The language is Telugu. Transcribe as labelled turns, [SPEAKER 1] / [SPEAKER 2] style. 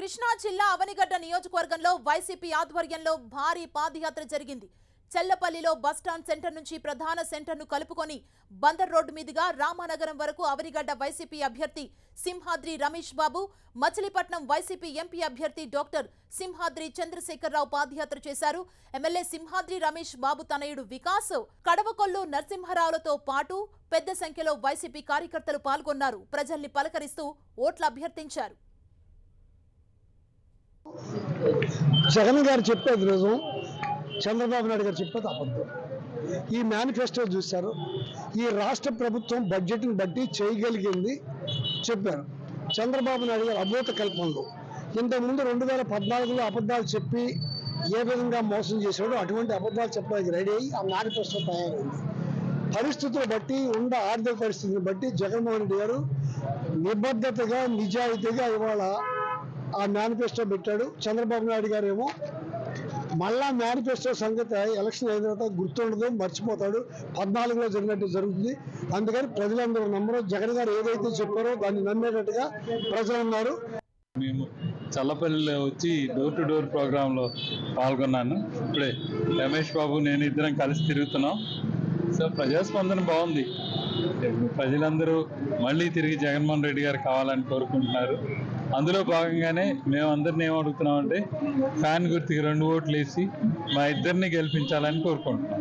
[SPEAKER 1] కృష్ణా జిల్లా అవనిగడ్డ నియోజకవర్గంలో వైసీపీ ఆధ్వర్యంలో భారీ పాదయాత్ర జరిగింది. చెల్లపల్లిలో బస్టాండ్ సెంటర్ నుంచి ప్రధాన సెంటర్ను కలుపుకొని బందర్ రోడ్డు మీదుగా రామానగరం వరకు అవనిగడ్డ వైసీపీ అభ్యర్థి సింహాద్రి రమేష్ బాబు, మచిలీపట్నం వైసీపీ ఎంపీ అభ్యర్థి డాక్టర్ సింహాద్రి చంద్రశేఖరరావు పాదయాత్ర చేశారు. ఎమ్మెల్యే సింహాద్రి రమేష్ బాబు తనయుడు వికాస్, కడవకొల్లు నరసింహరావులతో పాటు పెద్ద సంఖ్యలో వైసీపీ కార్యకర్తలు పాల్గొన్నారు. ప్రజల్ని పలకరిస్తూ ఓట్లు అభ్యర్థించారు.
[SPEAKER 2] జగన్ గారు చెప్పేది నిజం, చంద్రబాబు నాయుడు గారు చెప్పేది అబద్ధం. ఈ మేనిఫెస్టో చూశారు. ఈ రాష్ట్ర ప్రభుత్వం బడ్జెట్ని బట్టి చేయగలిగింది చెప్పారు. చంద్రబాబు నాయుడు గారు అభూత కల్పనలు ఇంతకుముందు 2014లో అబద్ధాలు చెప్పి ఏ విధంగా మోసం చేశాడో అటువంటి అబద్ధాలు చెప్పడానికి రెడీ అయ్యి ఆ మేనిఫెస్టో తయారైంది. పరిస్థితులు బట్టి ఉన్న ఆర్థిక పరిస్థితిని బట్టి జగన్మోహన్ రెడ్డి గారు నిబద్ధతగా నిజాయితీగా ఇవాళ ఆ మేనిఫెస్టో పెట్టాడు. చంద్రబాబు నాయుడు గారు ఏమో మళ్ళా మేనిఫెస్టో సంగతి ఎలక్షన్ అయిన తర్వాత గుర్తుండదు, మర్చిపోతాడు. 14లో జరిగినట్టు జరుగుతుంది. అందుకని ప్రజలందరూ నమ్మరు. జగన్ గారు ఏదైతే చెప్పారో దాన్ని నమ్మేటట్టుగా ప్రజలు ఉన్నారు.
[SPEAKER 3] మేము చల్లపల్లిలో వచ్చి డోర్ టు డోర్ ప్రోగ్రాంలో పాల్గొన్నాను. ఇప్పుడే రమేష్ బాబు నేను ఇద్దరం కలిసి తిరుగుతున్నాం. సో ప్రజాస్పందన బాగుంది. ప్రజలందరూ మళ్ళీ తిరిగి జగన్మోహన్ రెడ్డి గారు కావాలని కోరుకుంటున్నారు. అందులో భాగంగానే మేము అందరిని ఏమడుగుతున్నామంటే ఫ్యాన్ గుర్తుకి 2 ఓట్లు వేసి మా ఇద్దరిని గెలిపించాలని కోరుకుంటున్నాం.